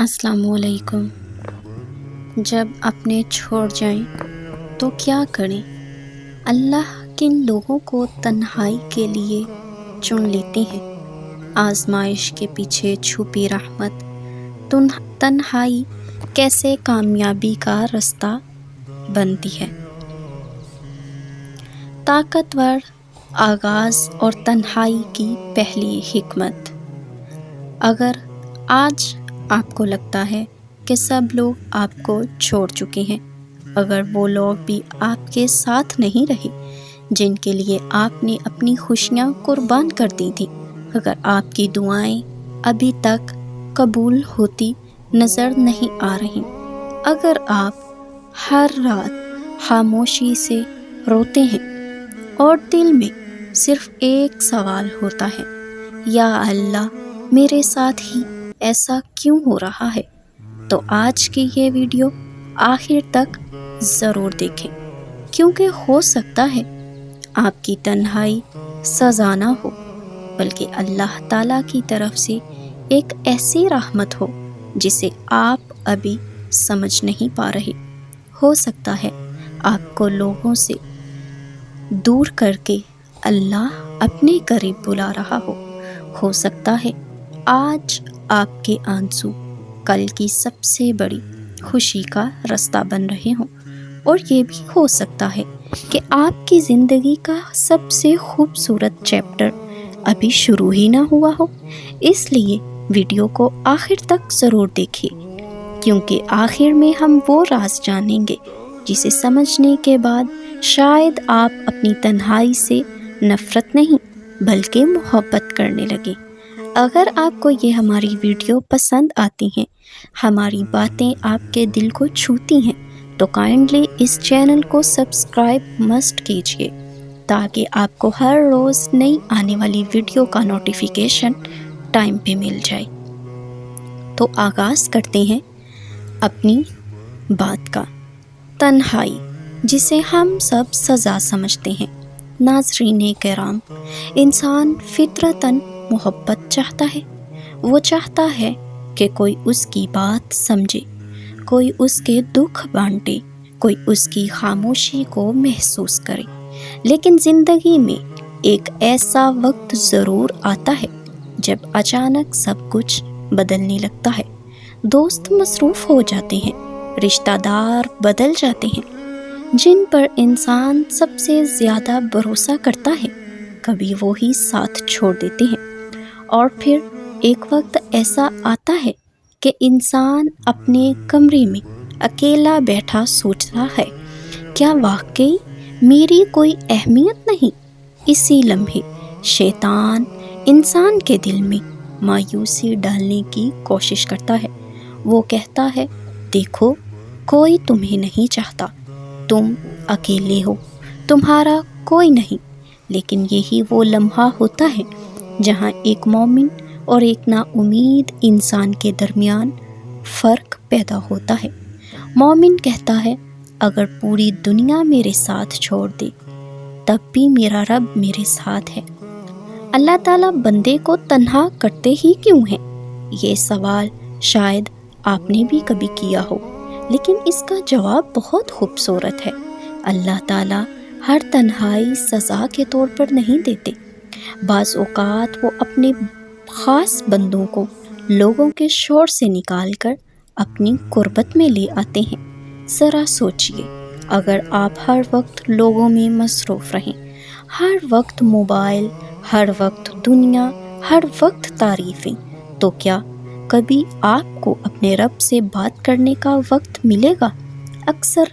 السلام علیکم۔ جب اپنے چھوڑ جائیں تو کیا کریں؟ اللہ کن لوگوں کو تنہائی کے لیے چن لیتے ہیں؟ آزمائش کے پیچھے چھپی رحمت، تنہائی کیسے کامیابی کا رستہ بنتی ہے؟ طاقتور آغاز اور تنہائی کی پہلی حکمت۔ اگر آج آپ کو لگتا ہے کہ سب لوگ آپ کو چھوڑ چکے ہیں، اگر وہ لوگ بھی آپ کے ساتھ نہیں رہے جن کے لیے آپ نے اپنی خوشیاں قربان کر دی تھیں، اگر آپ کی دعائیں ابھی تک قبول ہوتی نظر نہیں آ رہی، اگر آپ ہر رات خاموشی سے روتے ہیں اور دل میں صرف ایک سوال ہوتا ہے، یا اللہ میرے ساتھ ہی ایسا کیوں ہو رہا ہے، تو آج کی یہ ویڈیو آخر تک ضرور دیکھیں، کیونکہ ہو سکتا ہے آپ کی تنہائی سزا نہ ہو بلکہ اللہ تعالیٰ کی طرف سے ایک ایسی رحمت ہو جسے آپ ابھی سمجھ نہیں پا رہے۔ ہو سکتا ہے آپ کو لوگوں سے دور کر کے اللہ اپنے قریب بلا رہا ہو سکتا ہے آج آپ کے آنسو کل کی سب سے بڑی خوشی کا رستہ بن رہے ہوں، اور یہ بھی ہو سکتا ہے کہ آپ کی زندگی کا سب سے خوبصورت چیپٹر ابھی شروع ہی نہ ہوا ہو۔ اس لیے ویڈیو کو آخر تک ضرور دیکھیے، کیونکہ آخر میں ہم وہ راز جانیں گے جسے سمجھنے کے بعد شاید آپ اپنی تنہائی سے نفرت نہیں بلکہ محبت کرنے لگیں۔ اگر آپ کو یہ ہماری ویڈیو پسند آتی ہیں، ہماری باتیں آپ کے دل کو چھوتی ہیں، تو کائنڈلی اس چینل کو سبسکرائب مسٹ کیجیے تاکہ آپ کو ہر روز نئی آنے والی ویڈیو کا نوٹیفیکیشن ٹائم پہ مل جائے۔ تو آغاز کرتے ہیں اپنی بات کا۔ تنہائی، جسے ہم سب سزا سمجھتے ہیں۔ ناظرین کرام، انسان فطرتاً محبت چاہتا ہے۔ وہ چاہتا ہے کہ کوئی اس کی بات سمجھے، کوئی اس کے دکھ بانٹے، کوئی اس کی خاموشی کو محسوس کرے۔ لیکن زندگی میں ایک ایسا وقت ضرور آتا ہے جب اچانک سب کچھ بدلنے لگتا ہے۔ دوست مصروف ہو جاتے ہیں، رشتہ دار بدل جاتے ہیں جن پر انسان سب سے زیادہ بھروسہ کرتا ہے، کبھی وہی ساتھ چھوڑ دیتے ہیں۔ اور پھر ایک وقت ایسا آتا ہے کہ انسان اپنے کمرے میں اکیلا بیٹھا سوچتا ہے، کیا واقعی میری کوئی اہمیت نہیں؟ اسی لمحے شیطان انسان کے دل میں مایوسی ڈالنے کی کوشش کرتا ہے۔ وہ کہتا ہے، دیکھو کوئی تمہیں نہیں چاہتا، تم اکیلے ہو، تمہارا کوئی نہیں۔ لیکن یہی وہ لمحہ ہوتا ہے جہاں ایک مومن اور ایک نا امید انسان کے درمیان فرق پیدا ہوتا ہے۔ مومن کہتا ہے، اگر پوری دنیا میرے ساتھ چھوڑ دے تب بھی میرا رب میرے ساتھ ہے۔ اللہ تعالیٰ بندے کو تنہا کرتے ہی کیوں ہیں؟ یہ سوال شاید آپ نے بھی کبھی کیا ہو، لیکن اس کا جواب بہت خوبصورت ہے۔ اللہ تعالیٰ ہر تنہائی سزا کے طور پر نہیں دیتے۔ بعض اوقات وہ اپنے خاص بندوں کو لوگوں کے شور سے نکال کر اپنی قربت میں لے آتے ہیں۔ ذرا سوچئے، اگر آپ ہر وقت لوگوں میں مصروف رہیں، ہر وقت موبائل، ہر وقت دنیا، ہر وقت تعریفیں، تو کیا کبھی آپ کو اپنے رب سے بات کرنے کا وقت ملے گا؟ اکثر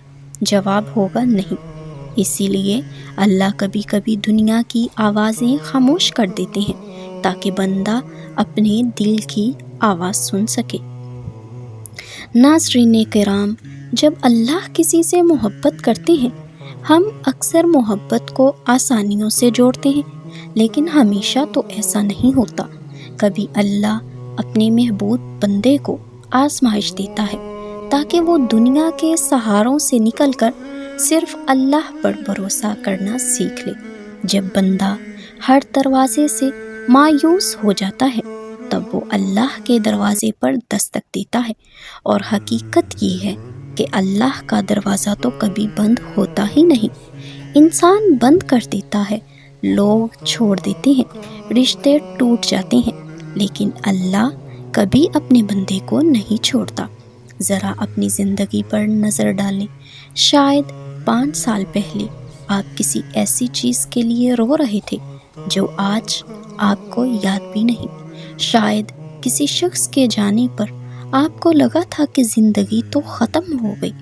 جواب ہوگا نہیں۔ اسی لیے اللہ کبھی کبھی دنیا کی آوازیں خاموش کر دیتے ہیں تاکہ بندہ اپنے دل کی آواز سن سکے۔ ناظرین کرام، جب اللہ کسی سے محبت کرتے ہیں، ہم اکثر محبت کو آسانیوں سے جوڑتے ہیں، لیکن ہمیشہ تو ایسا نہیں ہوتا۔ کبھی اللہ اپنے محبوب بندے کو آزمائش دیتا ہے تاکہ وہ دنیا کے سہاروں سے نکل کر صرف اللہ پر بھروسہ کرنا سیکھ لے۔ جب بندہ ہر دروازے سے مایوس ہو جاتا ہے، تب وہ اللہ کے دروازے پر دستک دیتا ہے، اور حقیقت یہ ہے کہ اللہ کا دروازہ تو کبھی بند ہوتا ہی نہیں۔ انسان بند کر دیتا ہے، لوگ چھوڑ دیتے ہیں، رشتے ٹوٹ جاتے ہیں، لیکن اللہ کبھی اپنے بندے کو نہیں چھوڑتا۔ ذرا اپنی زندگی پر نظر ڈالیں، شاید 5 سال پہلے آپ کسی ایسی چیز کے لیے رو رہے تھے جو آج آپ کو یاد بھی نہیں۔ شاید کسی شخص کے جانے پر آپ کو لگا تھا کہ زندگی تو ختم ہو گئی،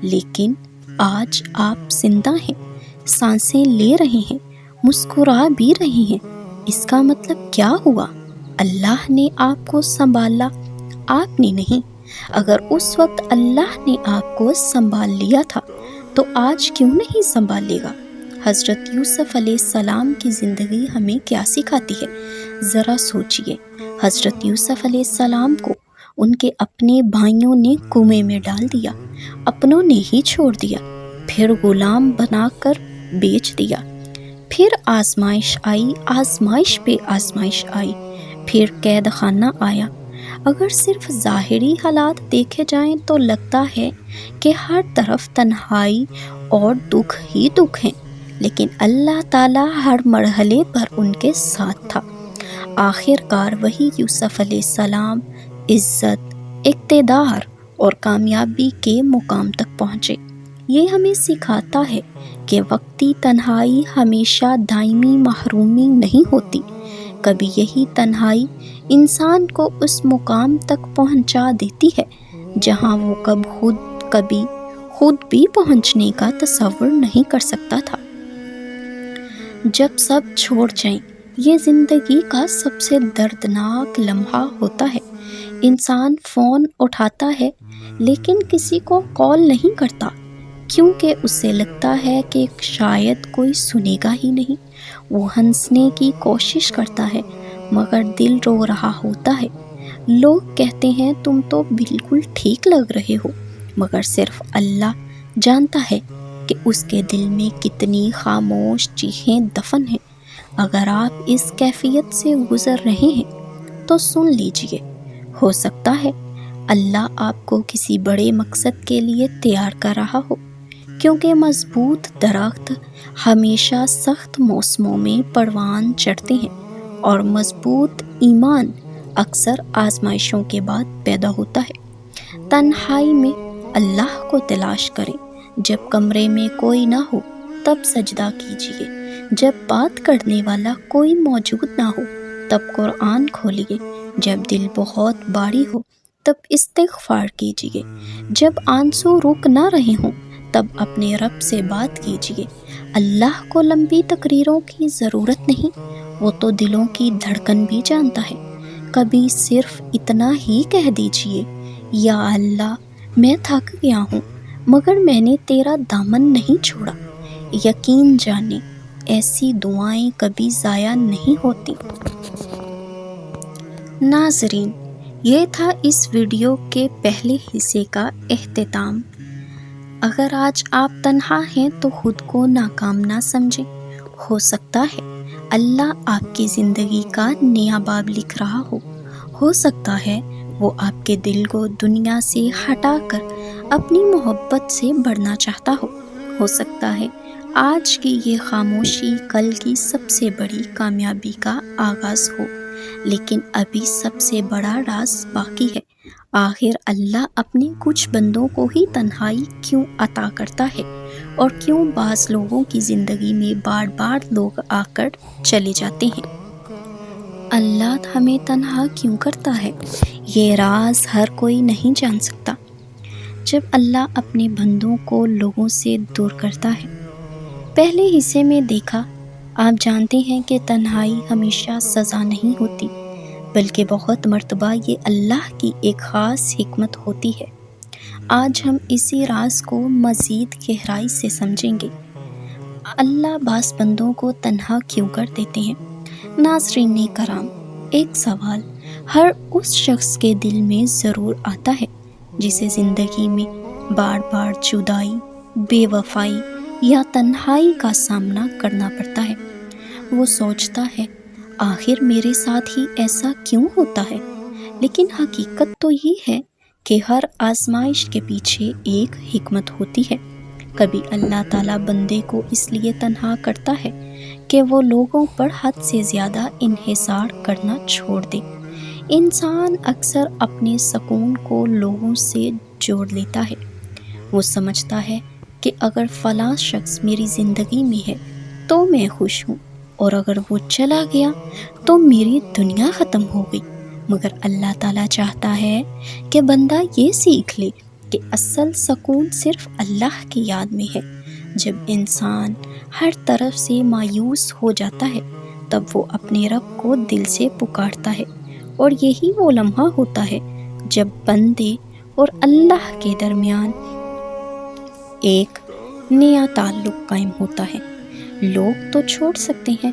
لیکن آج آپ زندہ ہیں، سانسیں لے رہے ہیں، مسکرا بھی رہے ہیں۔ اس کا مطلب کیا ہوا؟ اللہ نے آپ کو سنبھالا، آپ نے نہیں۔ اگر اس وقت اللہ نے آپ کو سنبھال لیا تھا تو آج کیوں نہیں سنبھالے گا؟ حضرت یوسف علیہ السلام کی زندگی ہمیں کیا سکھاتی ہے؟ ذرا سوچئے۔ حضرت یوسف علیہ السلام کو ان کے اپنے بھائیوں نے کنویں میں ڈال دیا، اپنوں نے ہی چھوڑ دیا، پھر غلام بنا کر بیچ دیا، پھر آزمائش آئی، آزمائش پہ آزمائش آئی، پھر قید خانہ آیا۔ اگر صرف ظاہری حالات دیکھے جائیں تو لگتا ہے کہ ہر طرف تنہائی اور دکھ ہی دکھ ہیں، لیکن اللہ تعالیٰ ہر مرحلے پر ان کے ساتھ تھا۔ آخر کار وہی یوسف علیہ السلام عزت، اقتدار اور کامیابی کے مقام تک پہنچے۔ یہ ہمیں سکھاتا ہے کہ وقتی تنہائی ہمیشہ دائمی محرومی نہیں ہوتی، کبھی یہی تنہائی انسان کو اس مقام تک پہنچا دیتی ہے جہاں وہ کبھی خود بھی پہنچنے کا تصور نہیں کر سکتا تھا۔ جب سب چھوڑ جائیں، یہ زندگی کا سب سے دردناک لمحہ ہوتا ہے۔ انسان فون اٹھاتا ہے لیکن کسی کو کال نہیں کرتا، کیونکہ اسے لگتا ہے کہ شاید کوئی سنے گا ہی نہیں۔ وہ ہنسنے کی کوشش کرتا ہے مگر دل رو رہا ہوتا ہے۔ لوگ کہتے ہیں تم تو بالکل ٹھیک لگ رہے ہو، مگر صرف اللہ جانتا ہے کہ اس کے دل میں کتنی خاموش چیخیں دفن ہیں۔ اگر آپ اس کیفیت سے گزر رہے ہیں تو سن لیجئے، ہو سکتا ہے اللہ آپ کو کسی بڑے مقصد کے لیے تیار کر رہا ہو، کیونکہ مضبوط درخت ہمیشہ سخت موسموں میں پروان چڑھتے ہیں، اور مضبوط ایمان اکثر آزمائشوں کے بعد پیدا ہوتا ہے۔ تنہائی میں اللہ کو تلاش کریں۔ جب کمرے میں کوئی نہ ہو تب سجدہ کیجیے، جب بات کرنے والا کوئی موجود نہ ہو تب قرآن کھولیے، جب دل بہت بھاری ہو تب استغفار کیجیے، جب آنسو رک نہ رہے ہوں تب اپنے رب سے بات کیجیے۔ اللہ کو لمبی تقریروں کی ضرورت نہیں، وہ تو دلوں کی دھڑکن بھی جانتا ہے۔ کبھی صرف اتنا ہی کہہ دیجیے، یا اللہ میں تھک گیا ہوں مگر میں نے تیرا دامن نہیں چھوڑا۔ یقین جانیں ایسی دعائیں کبھی ضائع نہیں ہوتی۔ ناظرین، یہ تھا اس ویڈیو کے پہلے حصے کا اختتام۔ اگر آج آپ تنہا ہیں تو خود کو ناکام نہ سمجھیں، ہو سکتا ہے اللہ آپ کی زندگی کا نیا باب لکھ رہا ہو سکتا ہے وہ آپ کے دل کو دنیا سے ہٹا کر اپنی محبت سے بڑھنا چاہتا ہو سکتا ہے آج کی یہ خاموشی کل کی سب سے بڑی کامیابی کا آغاز ہو، لیکن ابھی سب سے بڑا راز باقی ہے۔ آخر اللہ اپنے کچھ بندوں کو ہی تنہائی کیوں عطا کرتا ہے، اور کیوں بعض لوگوں کی زندگی میں بار بار لوگ آ کر چلے جاتے ہیں؟ اللہ ہمیں تنہا کیوں کرتا ہے؟ یہ راز ہر کوئی نہیں جان سکتا۔ جب اللہ اپنے بندوں کو لوگوں سے دور کرتا ہے، پہلے حصے میں دیکھا، آپ جانتے ہیں کہ تنہائی ہمیشہ سزا نہیں ہوتی، بلکہ بہت مرتبہ یہ اللہ کی ایک خاص حکمت ہوتی ہے۔ آج ہم اسی راز کو مزید گہرائی سے سمجھیں گے۔ اللہ بعض بندوں کو تنہا کیوں کر دیتے ہیں؟ ناظرین کرام، ایک سوال ہر اس شخص کے دل میں ضرور آتا ہے جسے زندگی میں بار بار جدائی، بے وفائی یا تنہائی کا سامنا کرنا پڑتا ہے۔ وہ سوچتا ہے آخر میرے ساتھ ہی ایسا کیوں ہوتا ہے؟ لیکن حقیقت تو یہ ہے کہ ہر آزمائش کے پیچھے ایک حکمت ہوتی ہے۔ کبھی اللہ تعالیٰ بندے کو اس لیے تنہا کرتا ہے کہ وہ لوگوں پر حد سے زیادہ انحصار کرنا چھوڑ دے۔ انسان اکثر اپنے سکون کو لوگوں سے جوڑ لیتا ہے۔ وہ سمجھتا ہے کہ اگر فلاں شخص میری زندگی میں ہے تو میں خوش ہوں، اور اگر وہ چلا گیا تو میری دنیا ختم ہو گئی۔ مگر اللہ تعالیٰ چاہتا ہے کہ بندہ یہ سیکھ لے کہ اصل سکون صرف اللہ کی یاد میں ہے۔ جب انسان ہر طرف سے مایوس ہو جاتا ہے تب وہ اپنے رب کو دل سے پکارتا ہے، اور یہی وہ لمحہ ہوتا ہے جب بندے اور اللہ کے درمیان ایک نیا تعلق قائم ہوتا ہے۔ لوگ تو چھوڑ سکتے ہیں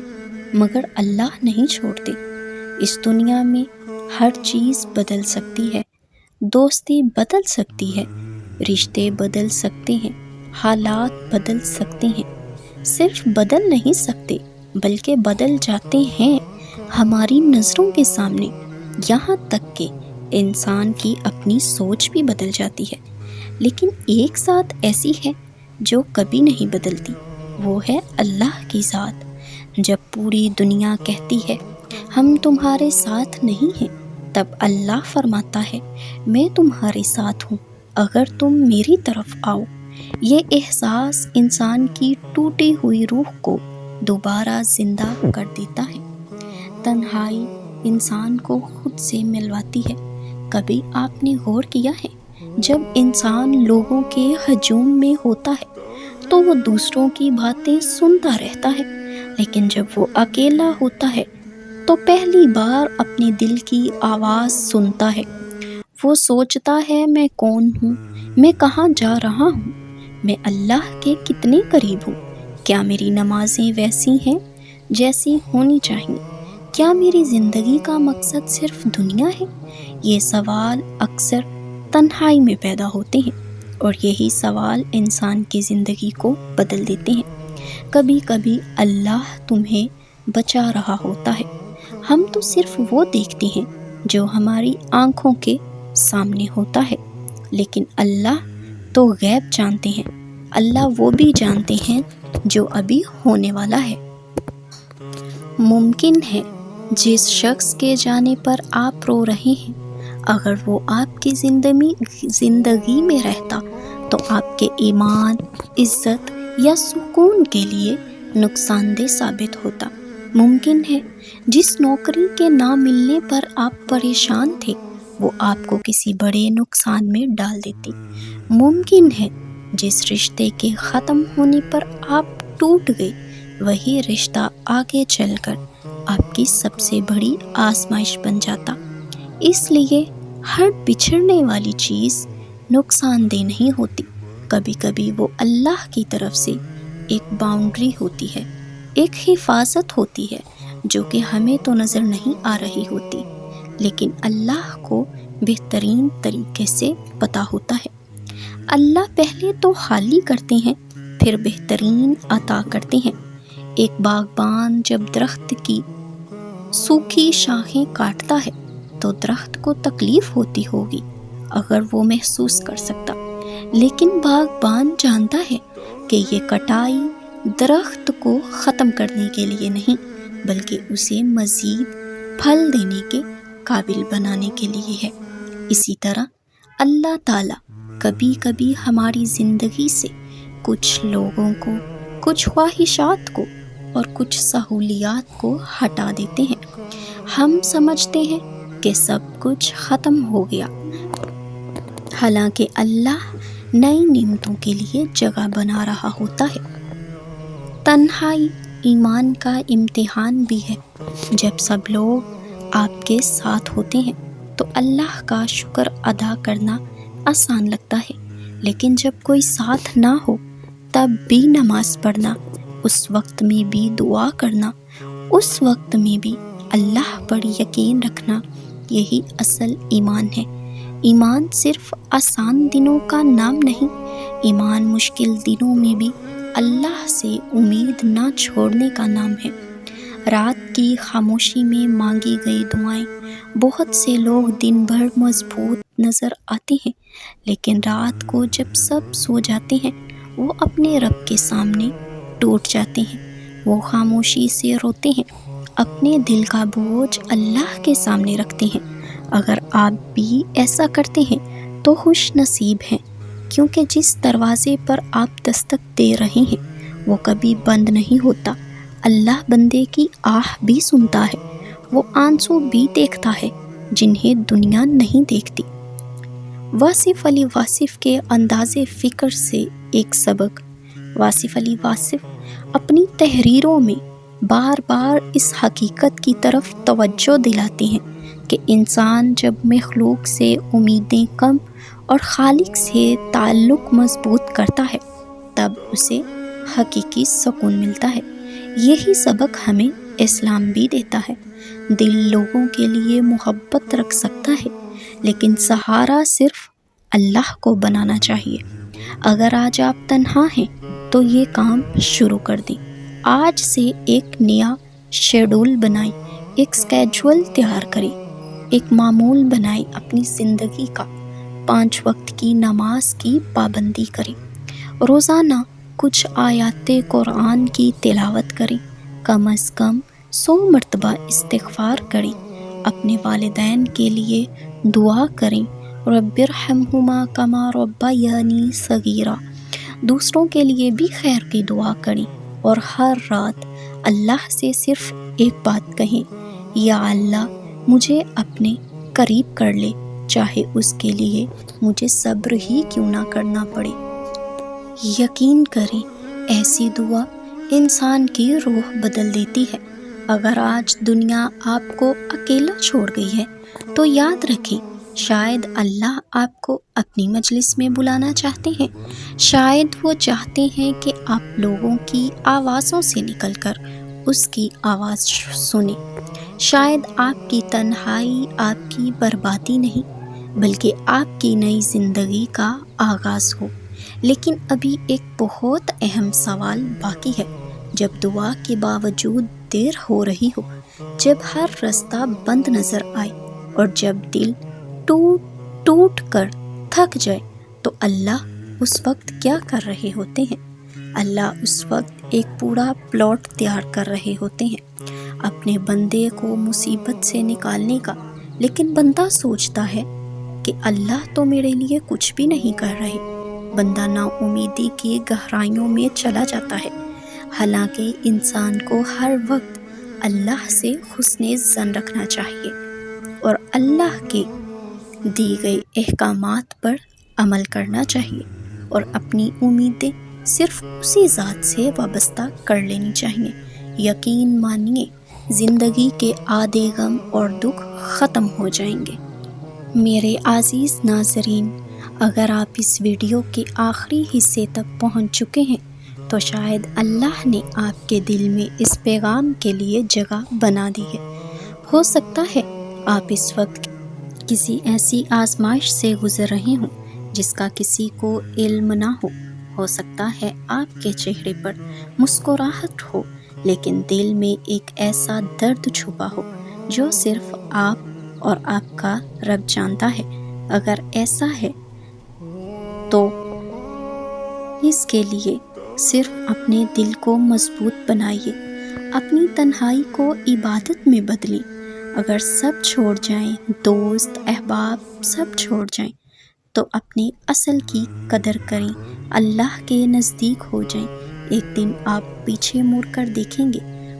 مگر اللہ نہیں چھوڑتے۔ اس دنیا میں ہر چیز بدل سکتی ہے، دوستی بدل سکتی ہے، رشتے بدل سکتے ہیں، حالات بدل سکتے ہیں، صرف بدل نہیں سکتے بلکہ بدل جاتے ہیں ہماری نظروں کے سامنے۔ یہاں تک کہ انسان کی اپنی سوچ بھی بدل جاتی ہے، لیکن ایک ذات ایسی ہے جو کبھی نہیں بدلتی، وہ ہے اللہ کی ذات۔ جب پوری دنیا کہتی ہے ہم تمہارے ساتھ نہیں ہیں، تب اللہ فرماتا ہے میں تمہارے ساتھ ہوں اگر تم میری طرف آؤ۔ یہ احساس انسان کی ٹوٹی ہوئی روح کو دوبارہ زندہ کر دیتا ہے۔ تنہائی انسان کو خود سے ملواتی ہے۔ کبھی آپ نے غور کیا ہے جب انسان لوگوں کے ہجوم میں ہوتا ہے تو وہ دوسروں کی باتیں سنتا رہتا ہے، لیکن جب وہ اکیلا ہوتا ہے تو پہلی بار اپنے دل کی آواز سنتا ہے۔ وہ سوچتا ہے میں کون ہوں، میں کہاں جا رہا ہوں، میں اللہ کے کتنے قریب ہوں، کیا میری نمازیں ویسی ہیں جیسی ہونی چاہیے، کیا میری زندگی کا مقصد صرف دنیا ہے؟ یہ سوال اکثر تنہائی میں پیدا ہوتے ہیں، اور یہی سوال انسان کی زندگی کو بدل دیتے ہیں۔ کبھی کبھی اللہ تمہیں بچا رہا ہوتا ہے، ہم تو صرف وہ دیکھتے ہیں جو ہماری آنکھوں کے سامنے ہوتا ہے، لیکن اللہ تو غیب جانتے ہیں۔ اللہ وہ بھی جانتے ہیں جو ابھی ہونے والا ہے۔ ممکن ہے جس شخص کے جانے پر آپ رو رہے ہیں، اگر وہ آپ کی زندگی میں رہتا تو آپ کے ایمان، عزت یا سکون کے لیے نقصان دہ ثابت ہوتا۔ ممکن ہے جس نوکری کے نہ ملنے پر آپ پریشان تھے وہ آپ کو کسی بڑے نقصان میں ڈال دیتی۔ ممکن ہے جس رشتے کے ختم ہونے پر آپ ٹوٹ گئے وہی رشتہ آگے چل کر آپ کی سب سے بڑی آزمائش بن جاتا۔ اس لیے ہر بچھڑنے والی چیز نقصان دہ نہیں ہوتی، کبھی کبھی وہ اللہ کی طرف سے ایک باؤنڈری ہوتی ہے، ایک حفاظت ہوتی ہے جو کہ ہمیں تو نظر نہیں آ رہی ہوتی، لیکن اللہ کو بہترین طریقے سے پتہ ہوتا ہے۔ اللہ پہلے تو خالی کرتے ہیں پھر بہترین عطا کرتے ہیں۔ ایک باغبان جب درخت کی سوکھی شاخیں کاٹتا ہے تو درخت کو تکلیف ہوتی ہوگی اگر وہ محسوس کر سکتا، لیکن باغبان جانتا ہے کہ یہ کٹائی درخت کو ختم کرنے کے لیے نہیں بلکہ اسے مزید پھل دینے کے قابل بنانے کے لیے ہے۔ اسی طرح اللہ تعالیٰ کبھی کبھی ہماری زندگی سے کچھ لوگوں کو، کچھ خواہشات کو اور کچھ سہولیات کو ہٹا دیتے ہیں۔ ہم سمجھتے ہیں کہ سب کچھ ختم ہو گیا، حالانکہ اللہ نئی نعمتوں کے لیے جگہ بنا رہا ہوتا ہے۔ تنہائی ایمان کا امتحان بھی ہے۔ جب سب لوگ آپ کے ساتھ ہوتے ہیں تو اللہ کا شکر ادا کرنا آسان لگتا ہے، لیکن جب کوئی ساتھ نہ ہو تب بھی نماز پڑھنا، اس وقت میں بھی دعا کرنا، اس وقت میں بھی اللہ پر یقین رکھنا، یہی اصل ایمان ہے۔ ایمان صرف آسان دنوں کا نام نہیں، ایمان مشکل دنوں میں بھی اللہ سے امید نہ چھوڑنے کا نام ہے۔ رات کی خاموشی میں مانگی گئی دعائیں بہت سے لوگ دن بھر مضبوط نظر آتے ہیں، لیکن رات کو جب سب سو جاتے ہیں وہ اپنے رب کے سامنے ٹوٹ جاتے ہیں۔ وہ خاموشی سے روتے ہیں، اپنے دل کا بوجھ اللہ کے سامنے رکھتے ہیں۔ اگر آپ بھی ایسا کرتے ہیں تو خوش نصیب ہیں، کیونکہ جس دروازے پر آپ دستک دے رہے ہیں وہ کبھی بند نہیں ہوتا۔ اللہ بندے کی آہ بھی سنتا ہے، وہ آنسو بھی دیکھتا ہے جنہیں دنیا نہیں دیکھتی۔ واصف علی واصف کے انداز فکر سے ایک سبق۔ واصف علی واصف اپنی تحریروں میں بار بار اس حقیقت کی طرف توجہ دلاتے ہیں کہ انسان جب مخلوق سے امیدیں کم اور خالق سے تعلق مضبوط کرتا ہے تب اسے حقیقی سکون ملتا ہے۔ یہی سبق ہمیں اسلام بھی دیتا ہے۔ دل لوگوں کے لیے محبت رکھ سکتا ہے، لیکن سہارا صرف اللہ کو بنانا چاہیے۔ اگر آج آپ تنہا ہیں تو یہ کام شروع کر دیں۔ آج سے ایک نیا شیڈول بنائیں، ایک سکیجول تیار کریں، ایک معمول بنائیں اپنی زندگی کا۔ 5 وقت کی نماز کی پابندی کریں، روزانہ کچھ آیات قرآن کی تلاوت کریں، کم از کم 100 مرتبہ استغفار کریں، اپنے والدین کے لیے دعا کریں، رب ارحمہما کما ربیانی صغیرا۔ دوسروں کے لیے بھی خیر کی دعا کریں، اور ہر رات اللہ سے صرف ایک بات کہیں، یا اللہ مجھے اپنے قریب کر لے، چاہے اس کے لیے مجھے صبر ہی کیوں نہ کرنا پڑے۔ یقین کریں ایسی دعا انسان کی روح بدل دیتی ہے۔ اگر آج دنیا آپ کو اکیلا چھوڑ گئی ہے تو یاد رکھیں، شاید اللہ آپ کو اپنی مجلس میں بلانا چاہتے ہیں۔ شاید وہ چاہتے ہیں کہ آپ لوگوں کی آوازوں سے نکل کر اس کی آواز سنیں۔ شاید آپ کی تنہائی آپ کی بربادی نہیں، بلکہ آپ کی نئی زندگی کا آغاز ہو۔ لیکن ابھی ایک بہت اہم سوال باقی ہے۔ جب دعا کے باوجود دیر ہو رہی ہو، جب ہر رستہ بند نظر آئے، اور جب دل ٹوٹ کر تھک جائے، تو اللہ اس وقت کیا کر رہے ہوتے ہیں؟ اللہ اس وقت ایک پورا پلاٹ تیار کر رہے ہوتے ہیں اپنے بندے کو مصیبت سے نکالنے کا۔ لیکن بندہ سوچتا ہے کہ اللہ تو میرے لیے کچھ بھی نہیں کر رہے۔ بندہ نا امیدی کی گہرائیوں میں چلا جاتا ہے۔ حالانکہ انسان کو ہر وقت اللہ سے حسن ظن رکھنا چاہیے اور اللہ کے دی گئے احکامات پر عمل کرنا چاہیے، اور اپنی امیدیں صرف اسی ذات سے وابستہ کر لینی چاہیے۔ یقین مانیے، زندگی کے آدھے غم اور دکھ ختم ہو جائیں گے۔ میرے عزیز ناظرین، اگر آپ اس ویڈیو کے آخری حصے تک پہنچ چکے ہیں تو شاید اللہ نے آپ کے دل میں اس پیغام کے لیے جگہ بنا دی ہے۔ ہو سکتا ہے آپ اس وقت کسی ایسی آزمائش سے گزر رہے ہوں جس کا کسی کو علم نہ ہو سکتا ہے آپ کے چہرے پر مسکراہٹ ہو، لیکن دل میں ایک ایسا درد چھپا ہو جو صرف آپ اور آپ کا رب جانتا ہے۔ اگر ایسا ہے تو اس کے لیے صرف اپنے دل کو مضبوط بنائیے، اپنی تنہائی کو عبادت میں بدلیں۔ اگر سب چھوڑ جائیں، دوست احباب سب چھوڑ جائیں، تو اپنے اصل کی قدر کریں، اللہ کے نزدیک ہو جائیں۔ ایک دن آپ پیچھے مڑ کر دیکھیں گے،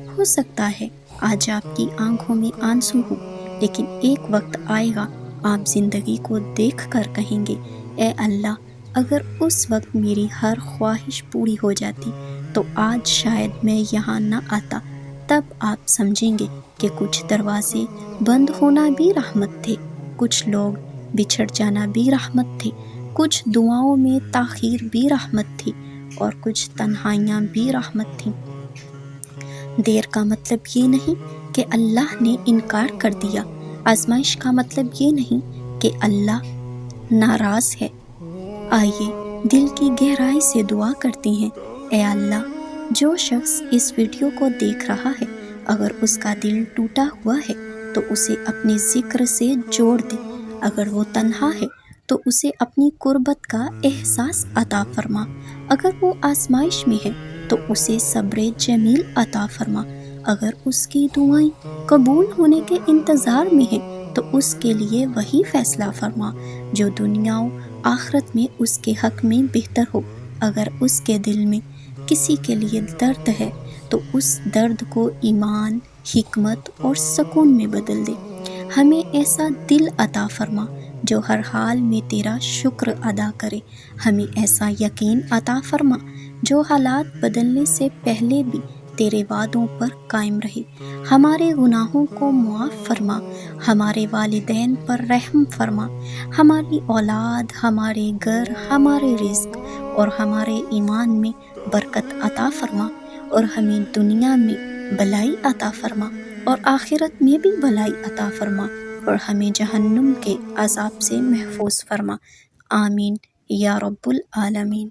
ہو سکتا ہے آج آپ کی آنکھوں میں آنسو ہوں، لیکن ایک وقت آئے گا آپ زندگی کو دیکھ کر کہیں گے، اے اللہ، اگر اس وقت میری ہر خواہش پوری ہو جاتی تو آج شاید میں یہاں نہ آتا۔ تب آپ سمجھیں گے کہ کچھ دروازے بند ہونا بھی رحمت تھے، کچھ لوگ بچھڑ جانا بھی رحمت تھے، کچھ دعاؤں میں تاخیر بھی رحمت تھی، اور کچھ تنہائیاں بھی رحمت تھیں۔ دیر کا مطلب یہ نہیں کہ اللہ نے انکار کر دیا، آزمائش کا مطلب یہ نہیں کہ اللہ ناراض ہے۔ آئیے دل کی گہرائی سے دعا کرتے ہیں، اے اللہ، جو شخص اس ویڈیو کو دیکھ رہا ہے، اگر اس کا دل ٹوٹا ہوا ہے تو اسے اپنے ذکر سے جوڑ دے، اگر وہ تنہا ہے تو اسے اپنی قربت کا احساس عطا فرما، اگر وہ آزمائش میں ہے تو اسے صبر جمیل عطا فرما، اگر اس کی دعائیں قبول ہونے کے انتظار میں ہیں تو اس کے لیے وہی فیصلہ فرما جو دنیا و آخرت میں اس کے حق میں بہتر ہو، اگر اس کے دل میں کسی کے لیے درد ہے تو اس درد کو ایمان، حکمت اور سکون میں بدل دے، ہمیں ایسا دل عطا فرما جو ہر حال میں تیرا شکر ادا کرے، ہمیں ایسا یقین عطا فرما جو حالات بدلنے سے پہلے بھی تیرے وعدوں پر قائم رہے، ہمارے گناہوں کو معاف فرما، ہمارے والدین پر رحم فرما، ہماری اولاد، ہمارے گھر، ہمارے رزق اور ہمارے ایمان میں برکت عطا فرما، اور ہمیں دنیا میں بھلائی عطا فرما اور آخرت میں بھی بھلائی عطا فرما، اور ہمیں جہنم کے عذاب سے محفوظ فرما، آمین یا رب العالمین۔